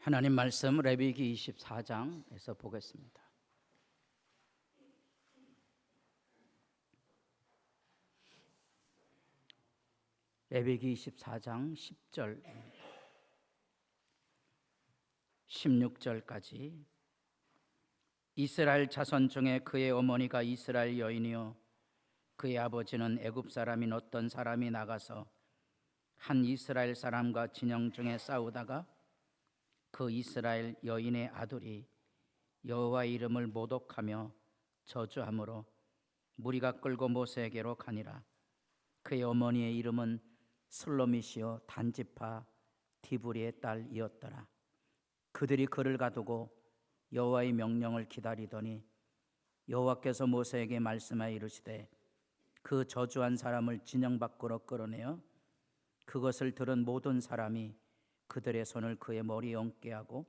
하나님 말씀 레위기 24장에서 보겠습니다. 레위기 24장 10절입니다. 16절까지 이스라엘 자손 중에 그의 어머니가 이스라엘 여인이요 그의 아버지는 애굽 사람인 어떤 사람이 나가서 한 이스라엘 사람과 진영 중에 싸우다가 그 이스라엘 여인의 아들이 여호와 이름을 모독하며 저주함으로 무리가 끌고 모세에게로 가니라. 그의 어머니의 이름은 슬로밋이요 단지파 디브리의 딸이었더라. 그들이 그를 가두고 여호와의 명령을 기다리더니 여호와께서 모세에게 말씀하여 이르시되 그 저주한 사람을 진영 밖으로 끌어내어 그것을 들은 모든 사람이 그들의 손을 그의 머리에 얹게 하고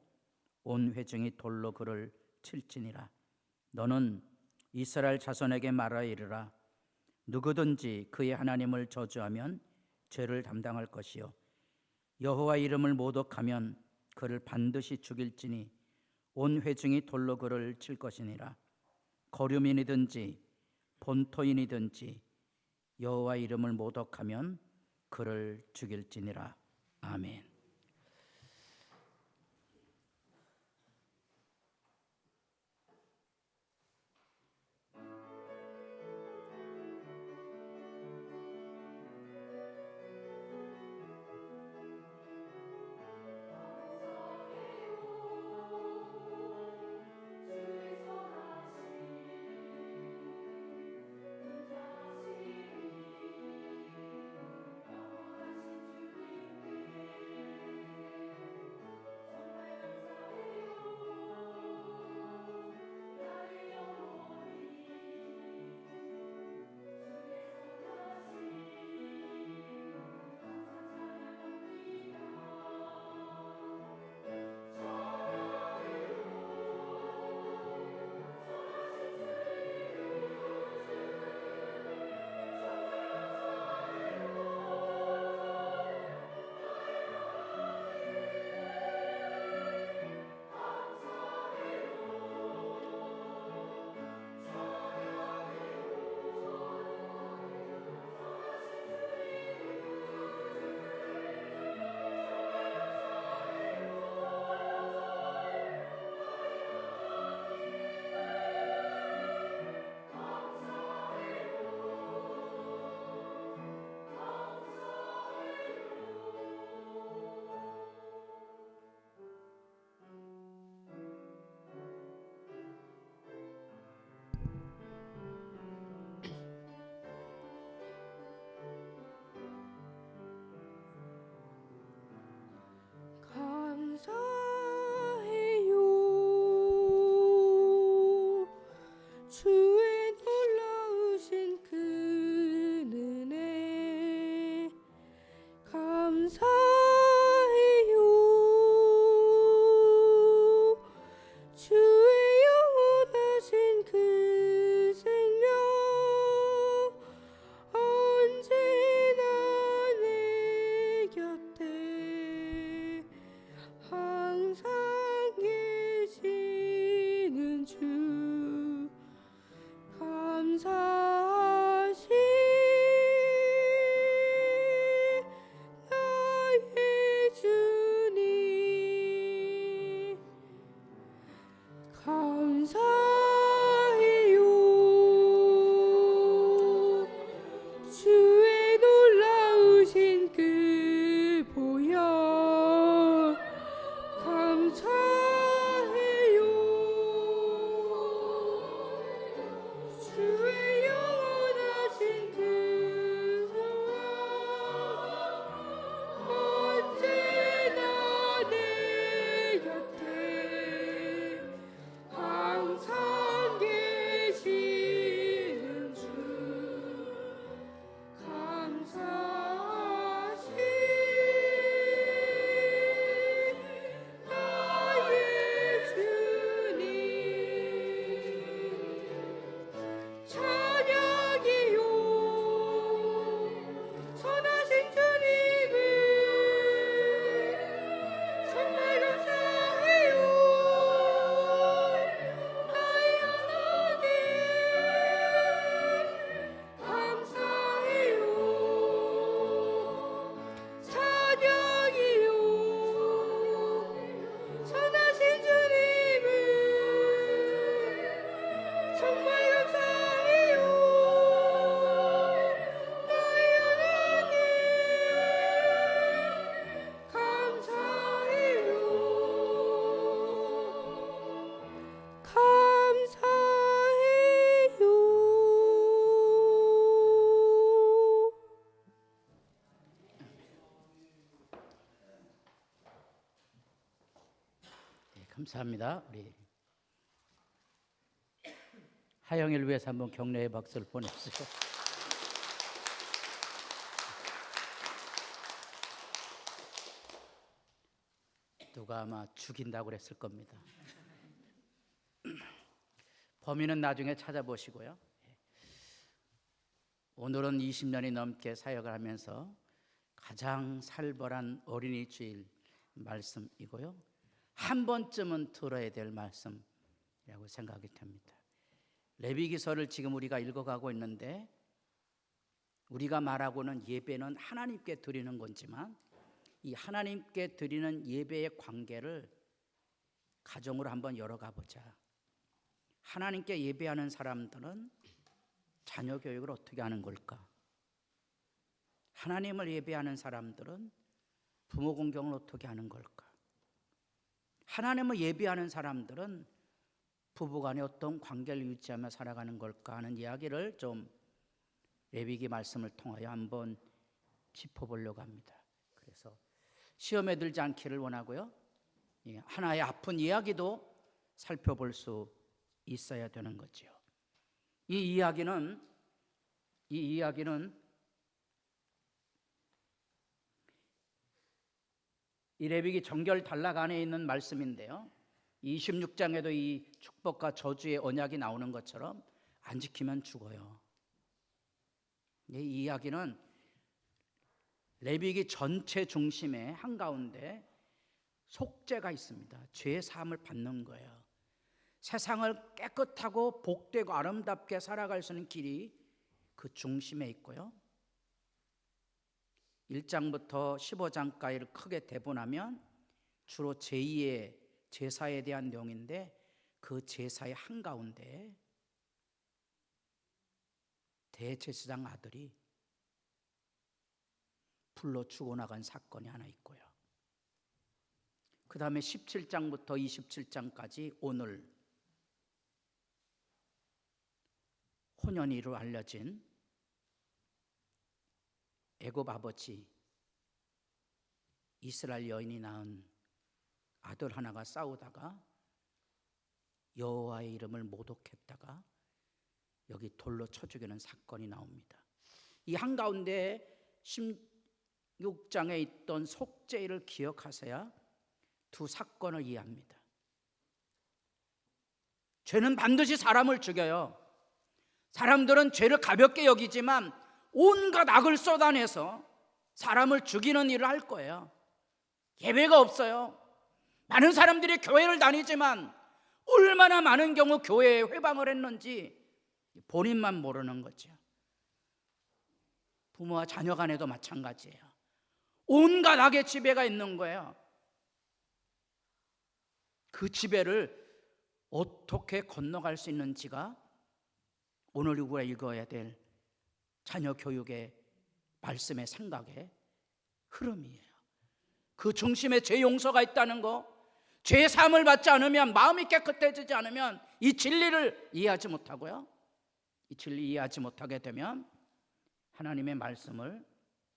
온 회중이 돌로 그를 칠지니라. 너는 이스라엘 자손에게 말하여 이르라. 누구든지 그의 하나님을 저주하면 죄를 담당할 것이요 여호와 이름을 모독하면 그를 반드시 죽일지니 온 회중이 돌로 그를 칠 것이니라. 거류민이든지 본토인이든지 여호와 이름을 모독하면 그를 죽일지니라. 아멘. 감사합니다. 우리 하영이를 위해서 한번 격려의 박수를 보내주시죠. 누가 아마 죽인다고 그랬을 겁니다. 범인은 나중에 찾아보시고요. 오늘은 20년이 넘게 사역을 하면서 가장 살벌한 어린이 주일 말씀이고요. 한 번쯤은 들어야 될 말씀이라고 생각이 됩니다. 레위기서를 지금 우리가 읽어가고 있는데, 우리가 말하고는 예배는 하나님께 드리는 거지만 이 하나님께 드리는 예배의 관계를 가정으로 한번 열어가 보자. 하나님께 예배하는 사람들은 자녀 교육을 어떻게 하는 걸까? 하나님을 예배하는 사람들은 부모 공경을 어떻게 하는 걸까? 하나님을 예배하는 사람들은 부부간에 어떤 관계를 유지하며 살아가는 걸까 하는 이야기를 좀 레위기 말씀을 통하여 한번 짚어보려고 합니다. 그래서 시험에 들지 않기를 원하고요. 하나의 아픈 이야기도 살펴볼 수 있어야 되는 거죠. 이 이야기는 이 레위기 정결 단락 안에 있는 말씀인데요. 26장에도 이 축복과 저주의 언약이 나오는 것처럼 안 지키면 죽어요. 이 이야기는 레위기 전체 중심에 한가운데 속죄가 있습니다. 죄의 사함을 받는 거예요. 세상을 깨끗하고 복되고 아름답게 살아갈 수 있는 길이 그 중심에 있고요. 1장부터 15장까지를 크게 대본하면 주로 제2의 제사에 대한 내용인데, 그 제사의 한가운데 대제사장 아들이 불로 죽어나간 사건이 하나 있고요. 그 다음에 17장부터 27장까지 오늘 혼연이로 알려진 애굽 아버지 이스라엘 여인이 낳은 아들 하나가 싸우다가 여호와의 이름을 모독했다가 여기 돌로 쳐 죽이는 사건이 나옵니다. 이 한가운데 16장에 있던 속죄를 기억하셔야 두 사건을 이해합니다. 죄는 반드시 사람을 죽여요. 사람들은 죄를 가볍게 여기지만 온갖 악을 쏟아내서 사람을 죽이는 일을 할 거예요. 예외가 없어요. 많은 사람들이 교회를 다니지만 얼마나 많은 경우 교회에 회방을 했는지 본인만 모르는 거죠. 부모와 자녀 간에도 마찬가지예요. 온갖 악의 지배가 있는 거예요. 그 지배를 어떻게 건너갈 수 있는지가 오늘 우리가 읽어야 될 자녀 교육의 말씀의 생각의 흐름이에요. 그 중심에 죄 용서가 있다는 거, 죄 사함을 받지 않으면, 마음이 깨끗해지지 않으면 이 진리를 이해하지 못하고요. 이 진리 이해하지 못하게 되면 하나님의 말씀을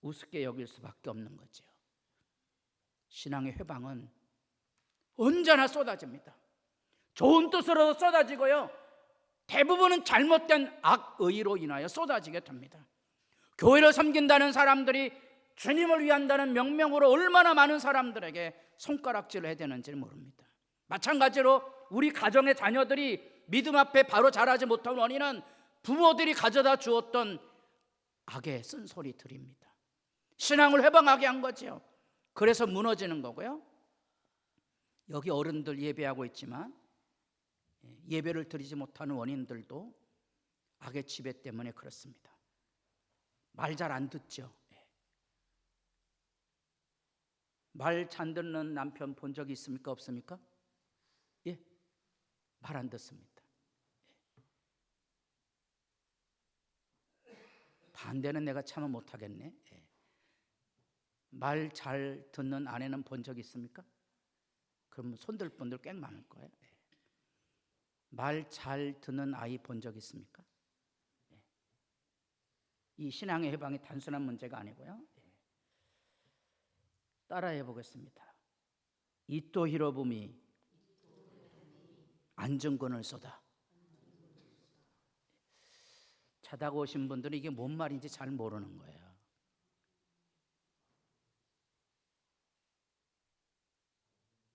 우습게 여길 수밖에 없는 거죠. 신앙의 회방은 언제나 쏟아집니다. 좋은 뜻으로 쏟아지고요, 대부분은 잘못된 악의로 인하여 쏟아지게 됩니다. 교회를 섬긴다는 사람들이 주님을 위한다는 명명으로 얼마나 많은 사람들에게 손가락질을 해야 되는지를 모릅니다. 마찬가지로 우리 가정의 자녀들이 믿음 앞에 바로 자라지 못한 원인은 부모들이 가져다 주었던 악의 쓴소리들입니다. 신앙을 회방하게 한 거죠. 그래서 무너지는 거고요. 여기 어른들 예배하고 있지만 예배를 드리지 못하는 원인들도 악의 지배 때문에 그렇습니다. 말 잘 안 듣죠. 말 잘 듣는 남편 본 적이 있습니까? 없습니까? 예, 말 안 듣습니다. 반대는 내가 참아 못하겠네. 말 잘 듣는 아내는 본 적 있습니까? 그럼 손들 분들 꽤 많을 거예요. 말 잘 듣는 아이 본 적 있습니까? 이 신앙의 해방이 단순한 문제가 아니고요. 따라해 보겠습니다. 이토 히로부미 안전권을 쏟아. 자다가 오신 분들은 이게 뭔 말인지 잘 모르는 거예요.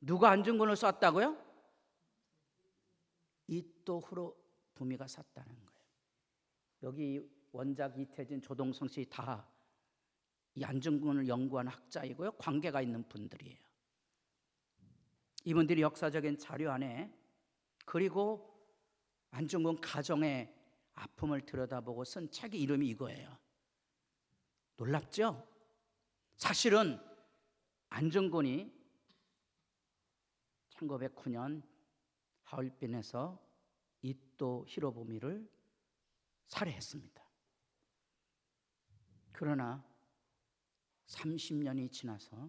누가 안전권을 쐈다고요? 이또 후로부미가 쐈다는 거예요. 여기 원작 이태진, 조동성 씨 다 이 안전권을 연구한 학자이고요, 관계가 있는 분들이에요. 이분들이 역사적인 자료 안에, 그리고 안중근 가정의 아픔을 들여다보고 쓴 책의 이름이 이거예요. 놀랍죠? 사실은 안중근이 1909년 하얼빈에서 이또 히로부미를 살해했습니다. 그러나 30년이 지나서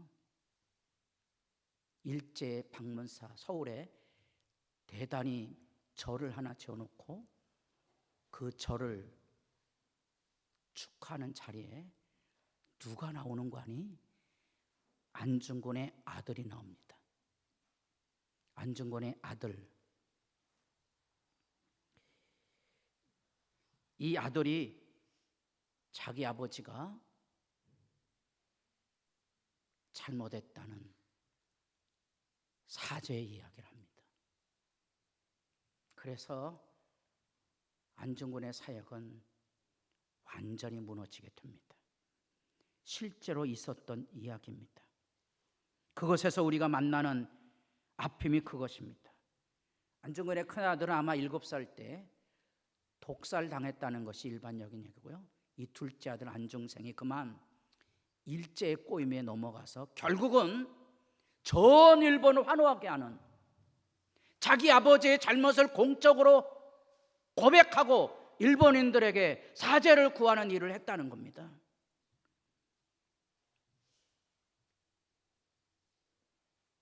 일제 방문사 서울에 대단히 절을 하나 지어놓고 그 절을 축하하는 자리에 누가 나오는 거 아니? 안중근의 아들이 나옵니다. 안중근의 아들. 이 아들이 자기 아버지가 잘못했다는 사죄의 이야기를 합니다. 그래서 안중근의 사역은 완전히 무너지게 됩니다. 실제로 있었던 이야기입니다. 그것에서 우리가 만나는 아픔이 그것입니다. 안중근의 큰아들은 아마 7살 때 독살 당했다는 것이 일반적인 얘기고요. 이 둘째 아들 안중생이 그만 일제의 꼬임에 넘어가서 결국은 전 일본을 환호하게 하는, 자기 아버지의 잘못을 공적으로 고백하고 일본인들에게 사죄를 구하는 일을 했다는 겁니다.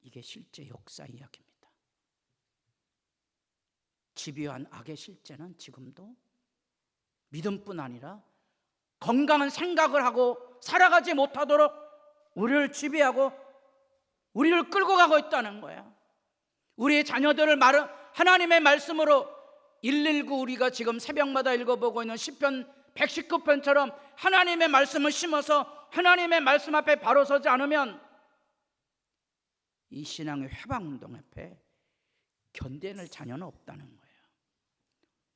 이게 실제 역사 이야기입니다. 집요한 악의 실제는 지금도 믿음뿐 아니라 건강한 생각을 하고 살아가지 못하도록 우리를 지배하고 우리를 끌고 가고 있다는 거예요. 우리의 자녀들을 하나님의 말씀으로 119, 우리가 지금 새벽마다 읽어보고 있는 시편 119편처럼 하나님의 말씀을 심어서 하나님의 말씀 앞에 바로 서지 않으면 이 신앙의 회방운동 앞에 견뎌낼 자녀는 없다는 거예요.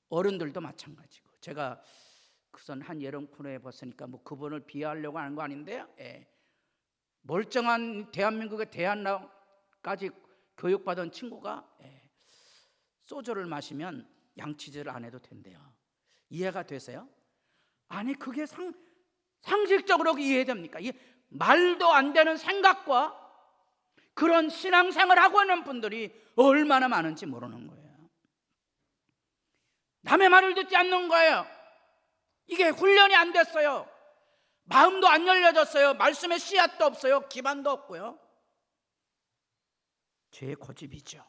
어른들도 마찬가지고. 제가 그선 한 여름 코너에 봤으니까 뭐 그분을 비하하려고 하는 거 아닌데요. 멀쩡한 대한민국의 대한나까지 교육받은 친구가 소주를 마시면 양치질을 안 해도 된대요. 이해가 되세요? 아니 그게 상식적으로 이해됩니까? 이게 말도 안 되는 생각과 그런 신앙생활을 하고 있는 분들이 얼마나 많은지 모르는 거예요. 남의 말을 듣지 않는 거예요. 이게 훈련이 안 됐어요. 마음도 안 열려졌어요. 말씀의 씨앗도 없어요. 기반도 없고요. 죄의 고집이죠.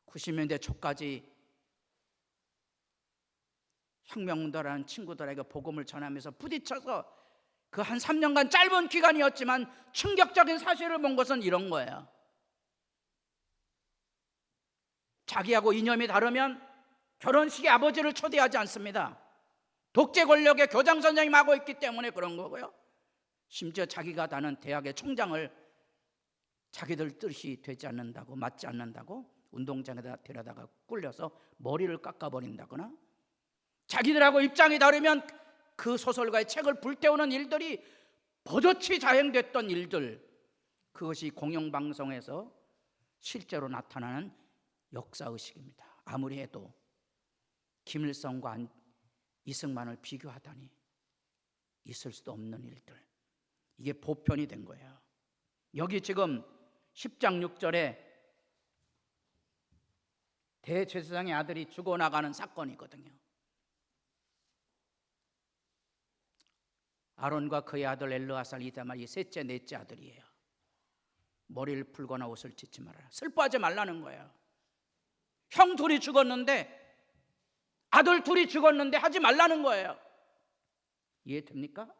90년대 초까지 혁명운동하는 친구들에게 복음을 전하면서 부딪혀서 그 한 3년간 짧은 기간이었지만 충격적인 사실을 본 것은 이런 거예요. 자기하고 이념이 다르면 결혼식에 아버지를 초대하지 않습니다. 독재 권력의 교장 선생님 하고 있기 때문에 그런 거고요. 심지어 자기가 다는 대학의 총장을 자기들 뜻이 되지 않는다고, 맞지 않는다고 운동장에다 데려다가 꿀려서 머리를 깎아버린다거나, 자기들하고 입장이 다르면 그 소설가의 책을 불태우는 일들이 버젓이 자행됐던 일들, 그것이 공영방송에서 실제로 나타나는 역사의식입니다. 아무리 해도 김일성과 이승만을 비교하다니 있을 수도 없는 일들, 이게 보편이 된 거예요. 여기 지금 10장 6절에 대제사장의 아들이 죽어나가는 사건이거든요. 아론과 그의 아들 엘르아살, 이다말이 셋째 넷째 아들이에요. 머리를 풀거나 옷을 찢지 말아라. 슬퍼하지 말라는 거예요. 형 둘이 죽었는데, 아들 둘이 죽었는데 하지 말라는 거예요. 이해됩니까?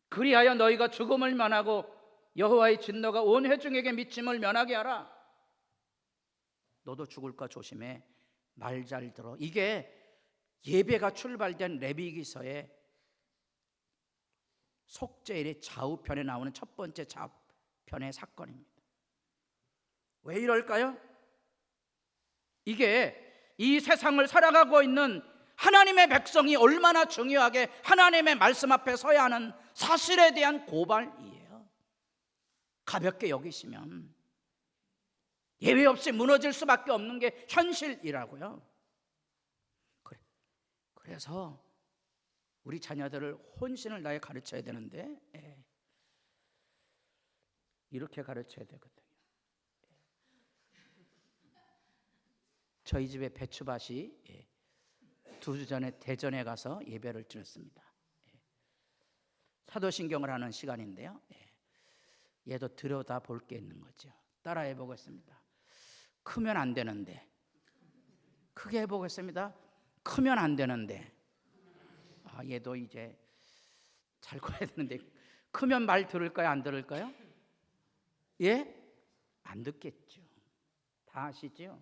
그리하여 너희가 죽음을 면하고 여호와의 진노가 온 회중에게 미침을 면하게 하라. 너도 죽을 거 조심해. 말 잘 들어. 이게 예배가 출발된 레위기서의 속죄일의 좌우편에 나오는 첫 번째 좌편의 사건입니다. 왜 이럴까요? 이게 이 세상을 살아가고 있는 하나님의 백성이 얼마나 중요하게 하나님의 말씀 앞에 서야 하는 사실에 대한 고발이에요. 가볍게 여기시면 예외 없이 무너질 수밖에 없는 게 현실이라고요. 그래서 우리 자녀들을 혼신을 다해 가르쳐야 되는데 이렇게 가르쳐야 되거든요. 저희 집에 배추밭이 2주 전에 대전에 가서 예배를 드렸습니다. 사도신경을 하는 시간인데요. 얘도 들여다볼 게 있는 거죠. 따라해 보겠습니다. 크면 안 되는데. 크게 해보겠습니다. 크면 안 되는데. 얘도 이제 잘 커야 되는데 크면 말 들을까요? 안 들을까요? 예? 안 듣겠죠. 다 아시죠?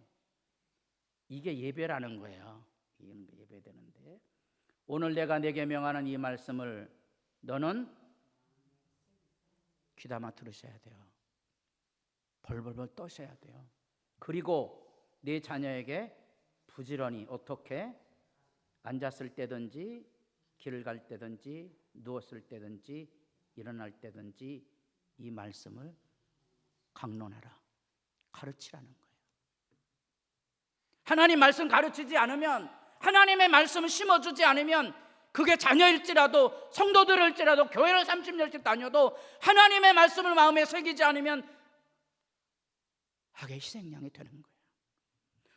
이게 예배라는 거예요. 이게 예배되는데 오늘 내가 내게 명하는 이 말씀을 너는 귀담아 들으셔야 돼요. 벌벌벌 떠셔야 돼요. 그리고 네 자녀에게 부지런히 어떻게 앉았을 때든지 길을 갈 때든지 누웠을 때든지 일어날 때든지 이 말씀을 강론하라. 가르치라는 거예요. 하나님 말씀 가르치지 않으면, 하나님의 말씀을 심어주지 않으면, 그게 자녀일지라도 성도들일지라도 교회를 30년씩 다녀도 하나님의 말씀을 마음에 새기지 않으면 악의 희생양이 되는 거예요.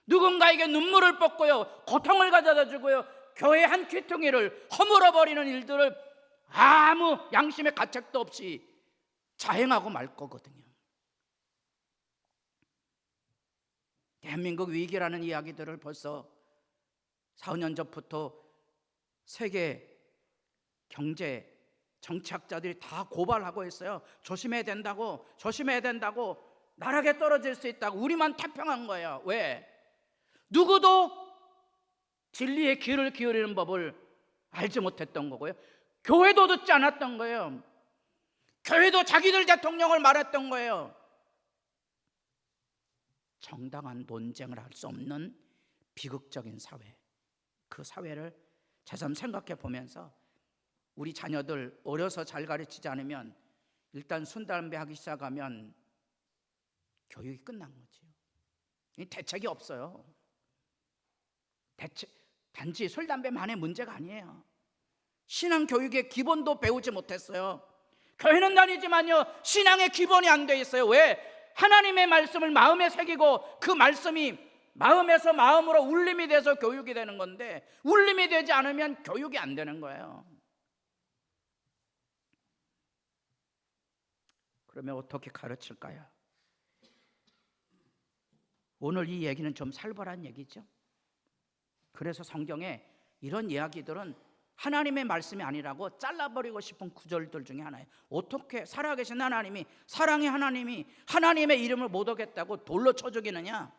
누군가에게 눈물을 뻗고요, 고통을 가져다 주고요, 교회 한 귀퉁이를 허물어버리는 일들을 아무 양심의 가책도 없이 자행하고 말 거거든요. 대한민국 위기라는 이야기들을 벌써 4, 5년 전부터 세계 경제 정치학자들이 다 고발하고 있어요. 조심해야 된다고, 조심해야 된다고, 나락에 떨어질 수 있다고. 우리만 태평한 거예요. 왜? 누구도 진리의 귀를 기울이는 법을 알지 못했던 거고요, 교회도 듣지 않았던 거예요. 교회도 자기들 대통령을 말했던 거예요. 정당한 논쟁을 할 수 없는 비극적인 사회, 그 사회를 새삼 생각해 보면서 우리 자녀들 어려서 잘 가르치지 않으면 일단 술, 담배 하기 시작하면 교육이 끝난 거죠. 대책이 없어요. 단지 술, 담배만의 문제가 아니에요. 신앙교육의 기본도 배우지 못했어요. 교회는 다니지만요, 신앙의 기본이 안 돼 있어요. 왜? 하나님의 말씀을 마음에 새기고 그 말씀이 마음에서 마음으로 울림이 돼서 교육이 되는 건데, 울림이 되지 않으면 교육이 안 되는 거예요. 그러면 어떻게 가르칠까요? 오늘 이 얘기는 좀 살벌한 얘기죠. 그래서 성경에 이런 이야기들은 하나님의 말씀이 아니라고 잘라버리고 싶은 구절들 중에 하나예요. 어떻게 살아계신 하나님이, 사랑의 하나님이 하나님의 이름을 못 어겼다고 돌로 쳐 죽이느냐?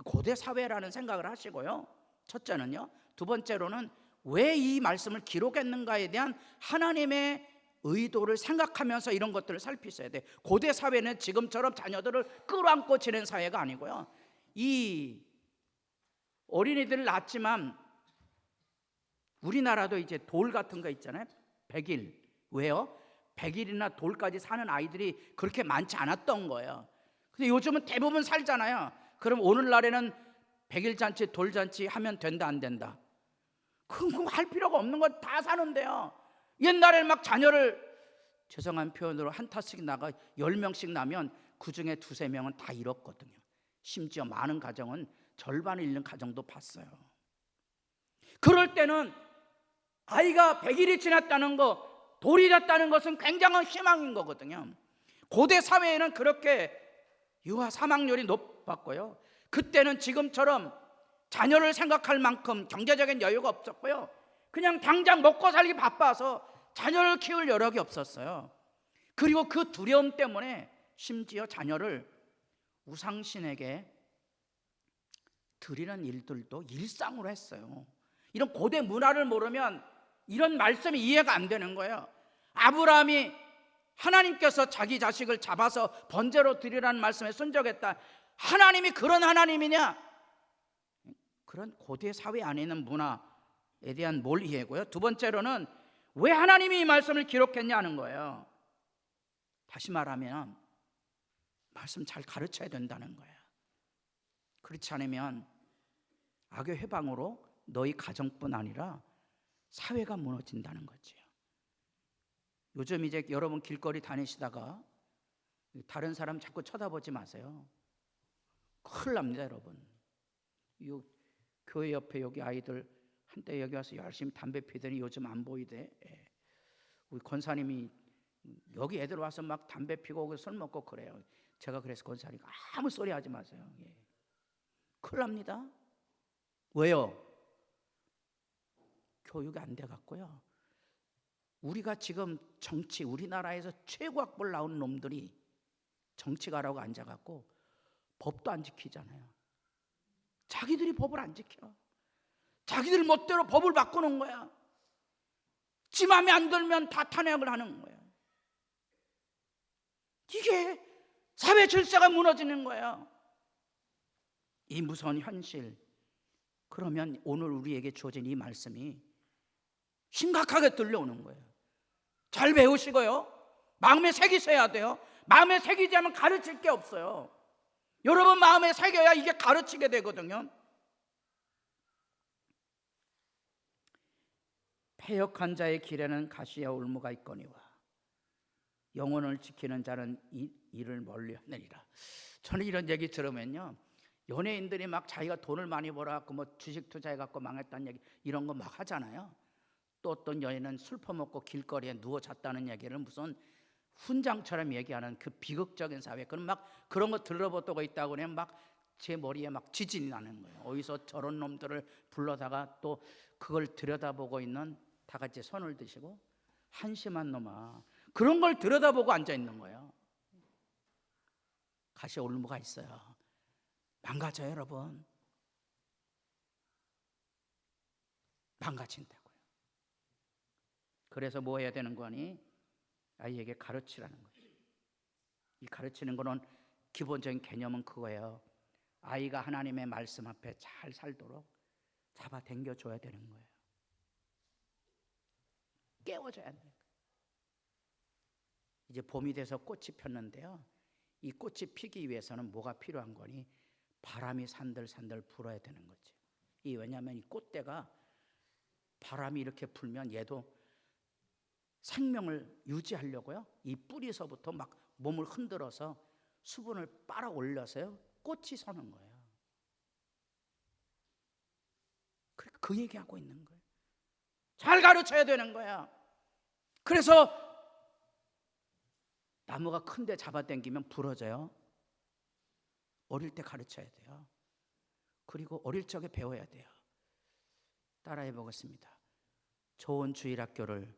고대 사회라는 생각을 하시고요, 첫째는요. 두 번째로는 왜 이 말씀을 기록했는가에 대한 하나님의 의도를 생각하면서 이런 것들을 살피셔야 돼요. 고대 사회는 지금처럼 자녀들을 끌어안고 지낸 사회가 아니고요, 이 어린이들을 낳았지만 우리나라도 이제 돌 같은 거 있잖아요. 100일. 왜요? 100일이나 돌까지 사는 아이들이 그렇게 많지 않았던 거예요. 근데 요즘은 대부분 살잖아요. 그럼 오늘날에는 100일 잔치, 돌잔치 하면 된다 안 된다? 그거 할 필요가 없는 거 다 사는데요. 옛날에는 막 자녀를, 죄송한 표현으로 한 타씩 나가 10명씩 나면 그중에 2, 3명은 다 잃었거든요. 심지어 많은 가정은 절반을 잃는 가정도 봤어요. 그럴 때는 아이가 100일이 지났다는 거, 돌이 됐다는 것은 굉장한 희망인 거거든요. 고대 사회에는 그렇게 유아 사망률이 높았고요, 그때는 지금처럼 자녀를 생각할 만큼 경제적인 여유가 없었고요, 그냥 당장 먹고 살기 바빠서 자녀를 키울 여력이 없었어요. 그리고 그 두려움 때문에 심지어 자녀를 우상신에게 드리는 일들도 일상으로 했어요. 이런 고대 문화를 모르면 이런 말씀이 이해가 안 되는 거예요. 아브라함이 하나님께서 자기 자식을 잡아서 번제로 드리라는 말씀에 순종했다. 하나님이 그런 하나님이냐? 그런 고대 사회 안에 있는 문화에 대한 뭘 이해고요. 두 번째로는 왜 하나님이 이 말씀을 기록했냐는 거예요. 다시 말하면 말씀 잘 가르쳐야 된다는 거예요. 그렇지 않으면 악의 회방으로 너희 가정뿐 아니라 사회가 무너진다는 거지요. 요즘 이제 여러분 길거리 다니시다가 다른 사람 자꾸 쳐다보지 마세요. 큰일 납니다, 여러분. 이 교회 옆에 여기 아이들 한때 여기 와서 열심히 담배 피더니 요즘 안 보이대. 우리 권사님이 여기 애들 와서 막 담배 피고 술 먹고 그래요. 제가 그래서 권사님이 아무 소리 하지 마세요. 큰일 납니다. 왜요? 교육이 안 돼 갖고요. 우리가 지금 정치, 우리나라에서 최고 학벌 나온 놈들이 정치 가라고 앉아 갖고 법도 안 지키잖아요. 자기들이 법을 안 지켜. 자기들 멋대로 법을 바꾸는 거야. 지 마음에 안 들면 다 탄핵을 하는 거야. 이게 사회 질서가 무너지는 거예요. 이 무서운 현실. 그러면 오늘 우리에게 주어진 이 말씀이 심각하게 들려오는 거예요. 잘 배우시고요. 마음에 새기셔야 돼요. 마음에 새기지 않으면 가르칠 게 없어요. 여러분 마음에 새겨야 이게 가르치게 되거든요. 패역한 자의 길에는 가시와 울무가 있거니와 영혼을 지키는 자는 이를 멀리하느니라. 저는 이런 얘기 들으면요, 연예인들이 막 자기가 돈을 많이 벌어갖고 뭐 주식 투자해갖고 망했다는 얘기 이런 거 막 하잖아요. 또 어떤 여인은 술 퍼먹고 길거리에 누워 잤다는 얘기를 무슨 훈장처럼 얘기하는 그 비극적인 사회. 그럼 막 그런 거 들어보고 있다고 그러면 막 제 머리에 막 지진이 나는 거예요. 어디서 저런 놈들을 불러다가 또 그걸 들여다보고 있는 다 같이 손을 드시고 한심한 놈아, 그런 걸 들여다보고 앉아 있는 거예요. 가시에 올무가 있어요. 망가져요, 여러분. 망가진다고요. 그래서 뭐 해야 되는 거니? 아이에게 가르치라는 거죠. 이 가르치는 거는 기본적인 개념은 그거예요. 아이가 하나님의 말씀 앞에 잘 살도록 잡아 당겨줘야 되는 거예요. 깨워줘야 되는 거예요. 이제 봄이 돼서 꽃이 폈는데요, 이 꽃이 피기 위해서는 뭐가 필요한 거니? 바람이 산들산들 불어야 되는 거죠. 왜냐하면 이 꽃대가 바람이 이렇게 불면 얘도 생명을 유지하려고요, 이 뿌리서부터 막 몸을 흔들어서 수분을 빨아 올려서요 꽃이 서는 거예요. 그 얘기하고 있는 거예요. 잘 가르쳐야 되는 거야. 그래서 나무가 큰데 잡아당기면 부러져요. 어릴 때 가르쳐야 돼요. 그리고 어릴 적에 배워야 돼요. 따라해 보겠습니다. 좋은 주일학교를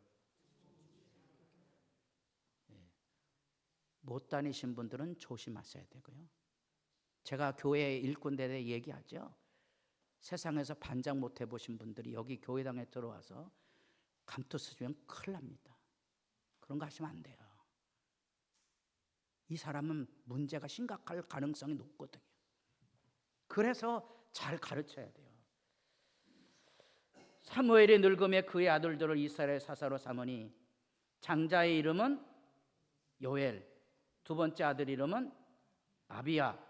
못 다니신 분들은 조심하셔야 되고요. 제가 교회 일꾼들에 대해 얘기하죠. 세상에서 반장 못 해보신 분들이 여기 교회당에 들어와서 감투 쓰면 큰일 납니다. 그런 거 하시면 안 돼요. 이 사람은 문제가 심각할 가능성이 높거든요. 그래서 잘 가르쳐야 돼요. 사무엘이 늙음에 그의 아들들을 이스라엘 사사로 삼으니 장자의 이름은 요엘, 두 번째 아들 이름은 아비야.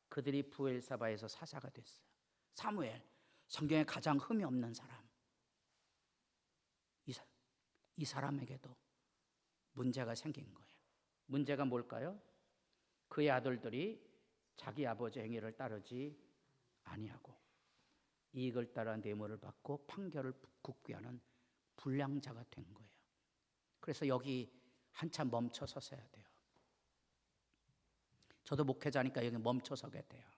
그들이 부엘사바에서 사사가 됐어요. 사무엘, 성경에 가장 흠이 없는 사람. 이 사람에게도 문제가 생긴 거예요. 문제가 뭘까요? 그의 아들들이 자기 아버지 행위를 따르지 아니하고 이익을 따라 뇌물을 받고 판결을 굳게 하는 불량자가 된 거예요. 그래서 여기 한참 멈춰 서셔야 돼요. 저도 목회자니까 여기 멈춰 서게 돼요.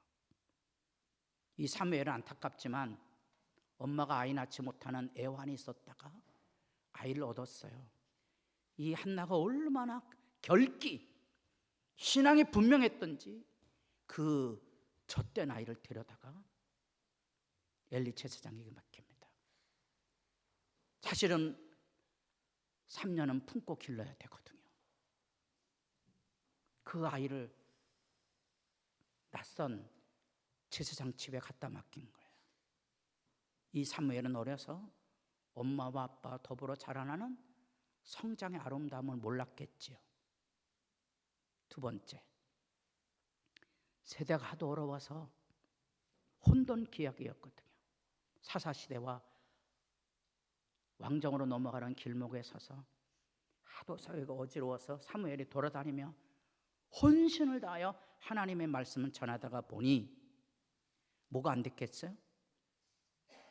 이 사무엘은 안타깝지만 엄마가 아이 낳지 못하는 애환이 있었다가 아이를 얻었어요. 이 한나가 얼마나 결기, 신앙이 분명했던지 그 젖된 아이를 데려다가 엘리 제사장에게 맡깁니다. 사실은 3년은 품고 길러야 되거든요. 그 아이를 낯선 제사장 집에 갖다 맡긴 거예요. 이 사무엘은 어려서 엄마와 아빠 더불어 자라나는 성장의 아름다움을 몰랐겠지요. 두 번째, 세대가 하도 어려워서 혼돈기약이었거든요. 사사시대와 왕정으로 넘어가는 길목에 서서 하도 사회가 어지러워서 사무엘이 돌아다니며 혼신을 다하여 하나님의 말씀을 전하다가 보니 뭐가 안 됐겠어요?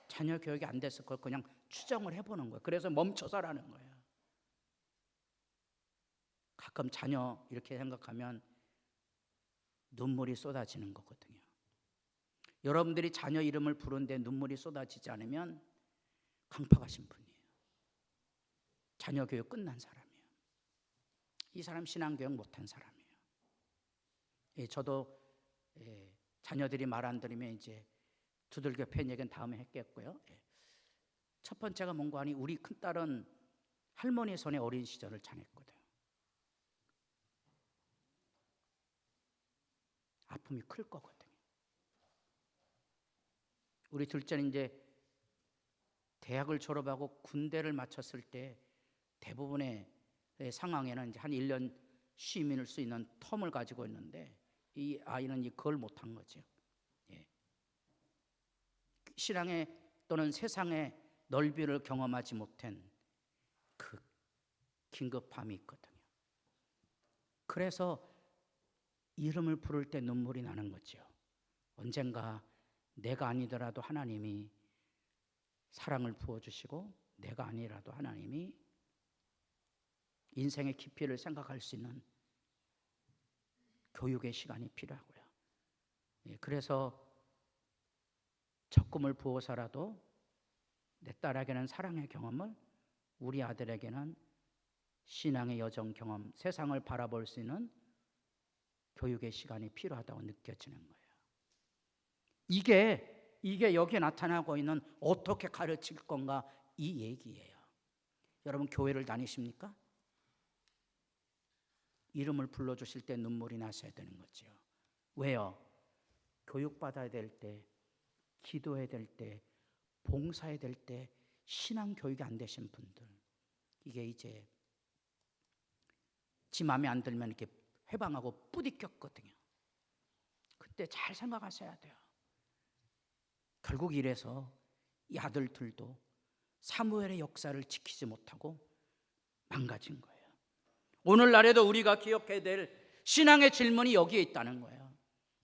자녀 교육이 안 됐을 걸 그냥 추정을 해보는 거예요. 그래서 멈춰서라는 거예요. 가끔 자녀 이렇게 생각하면 눈물이 쏟아지는 거거든요. 여러분들이 자녀 이름을 부르는데 눈물이 쏟아지지 않으면 강팍하신 분이에요. 자녀 교육 끝난 사람이에요. 이 사람 신앙교육 못한 사람이에요. 저도 자녀들이 말 안 들으면 이제 두들겨 팬 얘기는 다음에 했겠고요. 첫 번째가 뭔가 하니 우리 큰딸은 할머니 손에 어린 시절을 지냈거든요. 아픔이 클 거거든요. 우리 둘째는 이제 대학을 졸업하고 군대를 마쳤을 때 대부분의 상황에는 이제 한 1년 쉼일 수 있는 텀을 가지고 있는데 이 아이는 그걸 못한 거죠. 신앙의 또는 세상의 넓이를 경험하지 못한 그 긴급함이 있거든요. 그래서 이름을 부를 때 눈물이 나는 거죠. 언젠가 내가 아니더라도 하나님이 사랑을 부어주시고 내가 아니라도 하나님이 인생의 깊이를 생각할 수 있는 교육의 시간이 필요하고요. 그래서 적금을 부어서라도 내 딸에게는 사랑의 경험을, 우리 아들에게는 신앙의 여정 경험, 세상을 바라볼 수 있는 교육의 시간이 필요하다고 느껴지는 거예요. 이게 여기에 나타나고 있는 어떻게 가르칠 건가 이 얘기예요. 여러분 교회를 다니십니까? 이름을 불러주실 때 눈물이 나셔야 되는 거죠. 왜요? 교육받아야 될 때, 기도해야 될 때, 봉사해야 될 때 신앙 교육이 안 되신 분들, 이게 이제 지 마음에 안 들면 이렇게 회방하고 뿌디꼈거든요. 그때 잘 생각하셔야 돼요. 결국 이래서 이 아들들도 사무엘의 역사를 지키지 못하고 망가진 거예요. 오늘날에도 우리가 기억해야 될 신앙의 질문이 여기에 있다는 거예요.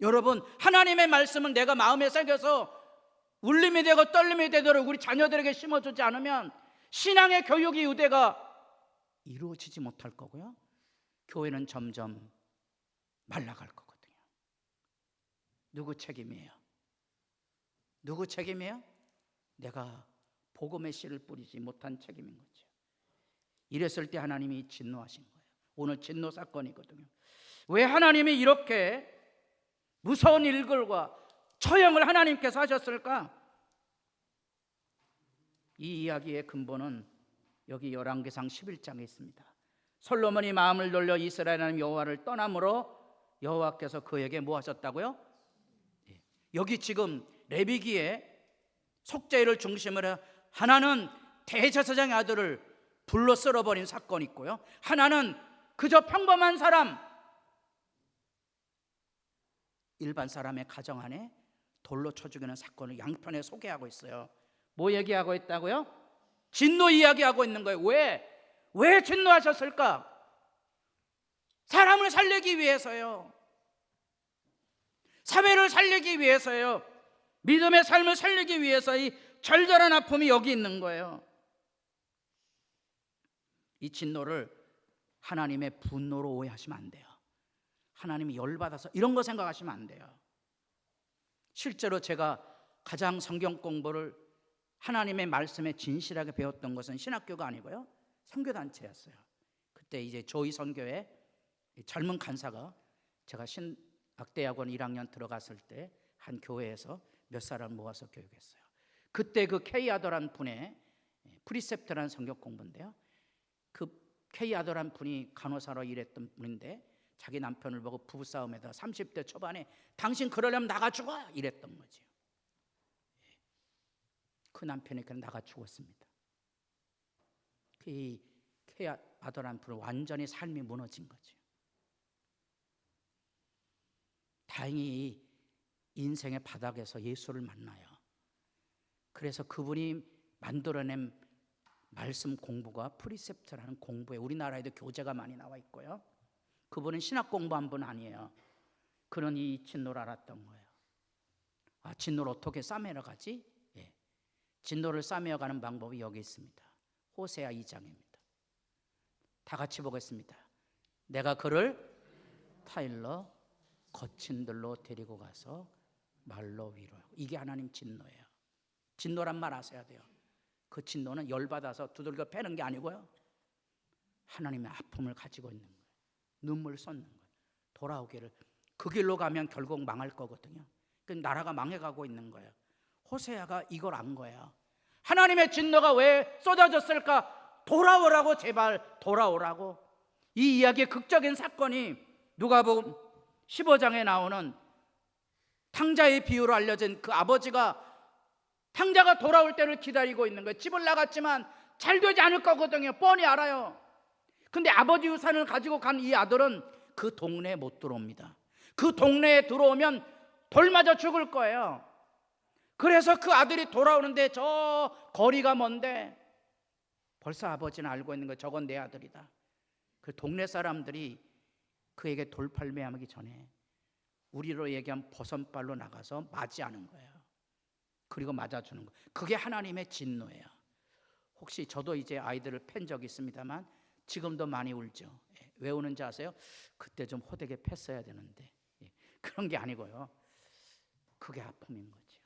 여러분, 하나님의 말씀은 내가 마음에 새겨서 울림이 되고 떨림이 되도록 우리 자녀들에게 심어주지 않으면 신앙의 교육이 유대가 이루어지지 못할 거고요. 교회는 점점 말라갈 거거든요. 누구 책임이에요? 누구 책임이에요? 내가 복음의 씨를 뿌리지 못한 책임인 거죠. 이랬을 때 하나님이 진노하신 거예요. 오늘 진노 사건이거든요. 왜 하나님이 이렇게 무서운 일들과 처형을 하나님께서 하셨을까? 이 이야기의 근본은 여기 열왕기상 11장에 있습니다. 솔로몬이 마음을 돌려 이스라엘 하나님 여호와를 떠남으로 여호와께서 그에게 뭐 하셨다고요? 여기 지금 레위기에 속죄를 중심으로 해 하나는 대제사장의 아들을 불로 썰어버린 사건이 있고요, 하나는 그저 평범한 사람, 일반 사람의 가정 안에 돌로 쳐 죽이는 사건을 양편에 소개하고 있어요. 뭐 얘기하고 있다고요? 진노 이야기하고 있는 거예요. 왜 진노하셨을까? 사람을 살리기 위해서요. 사회를 살리기 위해서요. 믿음의 삶을 살리기 위해서 이 절절한 아픔이 여기 있는 거예요. 이 진노를 하나님의 분노로 오해하시면 안 돼요. 하나님이 열받아서 이런 거 생각하시면 안 돼요. 실제로 제가 가장 성경 공부를 하나님의 말씀에 진실하게 배웠던 것은 신학교가 아니고요, 선교단체였어요. 그때 이제 조이 선교회 젊은 간사가, 제가 신학대학원 1학년 들어갔을 때 한 교회에서 몇 사람 모아서 교육했어요. 그때 그 케이아더란 분의 프리셉트라는 성경 공부인데요. 그 케이아더란 분이 간호사로 일했던 분인데 자기 남편을 보고 부부싸움에다 30대 초반에 당신 그러려면 나가 죽어 이랬던 거죠. 그 남편이 그냥 나가 죽었습니다. 그 케이아더란 분은 완전히 삶이 무너진 거죠. 다행히 인생의 바닥에서 예수를 만나요. 그래서 그분이 만들어낸 말씀 공부가 프리셉트라는 공부에 우리나라에도 교재가 많이 나와 있고요. 그분은 신학 공부한 분 아니에요. 그는 이 진노를 알았던 거예요. 아, 진노를 어떻게 싸매러 가지? 예. 진노를 싸매어 가는 방법이 여기 있습니다. 호세아 2장입니다. 다 같이 보겠습니다. 내가 그를 타일러 거친 들로 데리고 가서 말로 위로하고. 이게 하나님 진노예요. 진노란 말 아셔야 돼요. 그 진노는 열받아서 두들겨 패는 게 아니고요, 하나님의 아픔을 가지고 있는 거예요. 눈물 쏟는 거예요. 돌아오기를. 그 길로 가면 결국 망할 거거든요. 그 나라가 망해가고 있는 거예요. 호세아가 이걸 안 거예요. 하나님의 진노가 왜 쏟아졌을까? 돌아오라고, 제발 돌아오라고. 이 이야기의 극적인 사건이 누가복음 15장에 나오는 탕자의 비유로 알려진 그 아버지가 탕자가 돌아올 때를 기다리고 있는 거예요. 집을 나갔지만 잘 되지 않을 거거든요. 뻔히 알아요. 근데 아버지 유산을 가지고 간 이 아들은 그 동네에 못 들어옵니다. 그 동네에 들어오면 돌 맞아 죽을 거예요. 그래서 그 아들이 돌아오는데 저 거리가 먼데 벌써 아버지는 알고 있는 거예요. 저건 내 아들이다. 그 동네 사람들이 그에게 돌팔매하기 전에 우리로 얘기하면 버선발로 나가서 맞이하는 거예요. 그리고 맞아주는 거예요. 그게 하나님의 진노예요. 혹시 저도 이제 아이들을 팬 적이 있습니다만 지금도 많이 울죠. 왜 우는지 아세요? 그때 좀 호되게 팼어야 되는데. 그런 게 아니고요, 그게 아픔인 거죠.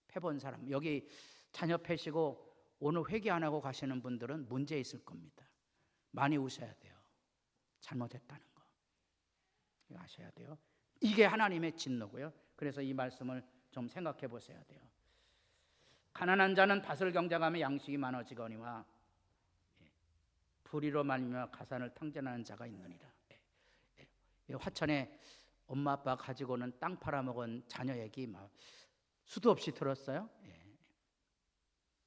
패본 사람, 여기 자녀 패시고 오늘 회개 안 하고 가시는 분들은 문제 있을 겁니다. 많이 우셔야 돼요. 잘못했다는 거 이거 아셔야 돼요. 이게 하나님의 진노고요. 그래서 이 말씀을 좀 생각해 보셔야 돼요. 가난한 자는 밭을 경작하며 양식이 많아지거니와 불의로 말미암아 가산을 탕진하는 자가 있느니라. 화천에 엄마 아빠 가지고는 땅 팔아먹은 자녀 얘기 막 수도 없이 들었어요.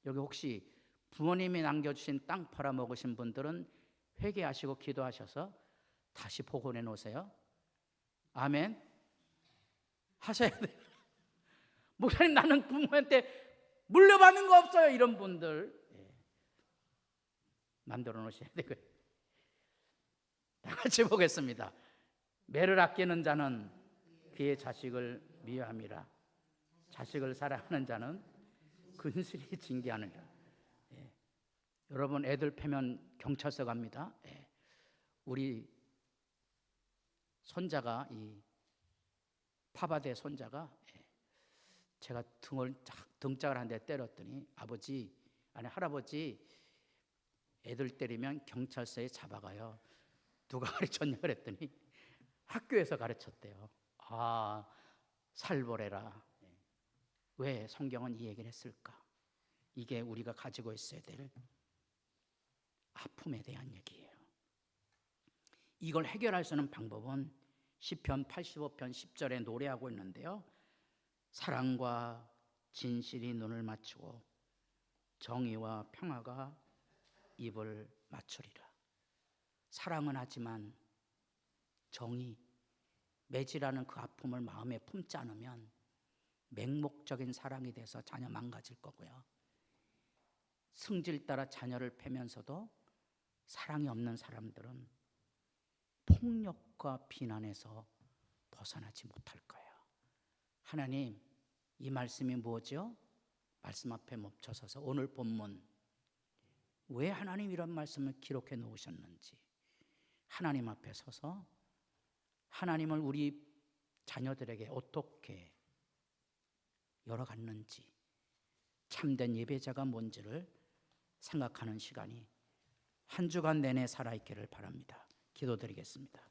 여기 혹시 부모님이 남겨주신 땅 팔아먹으신 분들은 회개하시고 기도하셔서 다시 복원해 놓으세요. 아멘 하셔야 돼요. 목사님, 나는 부모한테 물려받는 거 없어요. 이런 분들 만들어 놓으셔야 되고요. 다 같이 보겠습니다. 매를 아끼는 자는 그의 자식을 미워함이라. 자식을 사랑하는 자는 근실히 징계하느니라. 여러분, 애들 패면 경찰서 갑니다. 우리 손자가, 이 파바데 손자가, 제가 등짝을 한 대 때렸더니 아버지, 아니 할아버지, 애들 때리면 경찰서에 잡아가요. 누가 가르쳤냐 그랬더니 학교에서 가르쳤대요. 아, 살벌해라. 왜 성경은 이 얘기를 했을까? 이게 우리가 가지고 있어야 될 아픔에 대한 얘기예요. 이걸 해결할 수 있는 방법은 시편 85편 10절에 노래하고 있는데요, 사랑과 진실이 눈을 맞추고 정의와 평화가 입을 맞추리라. 사랑은 하지만 정의, 매질하는 그 아픔을 마음에 품지 않으면 맹목적인 사랑이 돼서 자녀 망가질 거고요, 승질 따라 자녀를 패면서도 사랑이 없는 사람들은 폭력과 비난에서 벗어나지 못할 거예요. 하나님, 이 말씀이 뭐죠? 말씀 앞에 멈춰서서 오늘 본문, 왜 하나님 이런 말씀을 기록해 놓으셨는지 하나님 앞에 서서 하나님을 우리 자녀들에게 어떻게 열어갔는지, 참된 예배자가 뭔지를 생각하는 시간이 한 주간 내내 살아있기를 바랍니다. 기도드리겠습니다.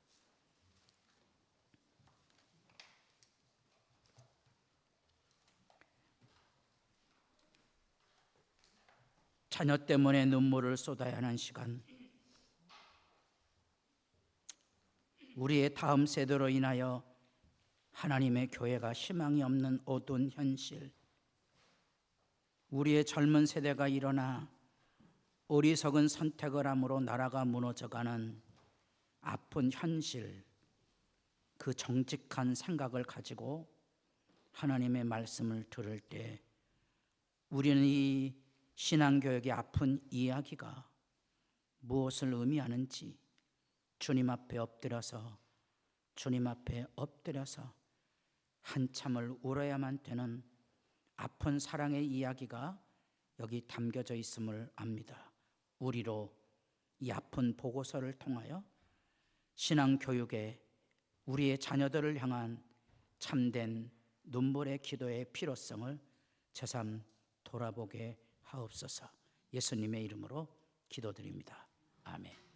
자녀 때문에 눈물을 쏟아야 하는 시간, 우리의 다음 세대로 인하여 하나님의 교회가 희망이 없는 어두운 현실, 우리의 젊은 세대가 일어나 어리석은 선택을 함으로 나라가 무너져가는 아픈 현실, 그 정직한 생각을 가지고 하나님의 말씀을 들을 때 우리는 이 신앙교육의 아픈 이야기가 무엇을 의미하는지 주님 앞에 엎드려서 한참을 울어야만 되는 아픈 사랑의 이야기가 여기 담겨져 있음을 압니다. 우리로 이 아픈 보고서를 통하여 신앙교육에 우리의 자녀들을 향한 참된 눈물의 기도의 필요성을 새삼 돌아보게 하옵소서. 예수님의 이름으로 기도드립니다. 아멘.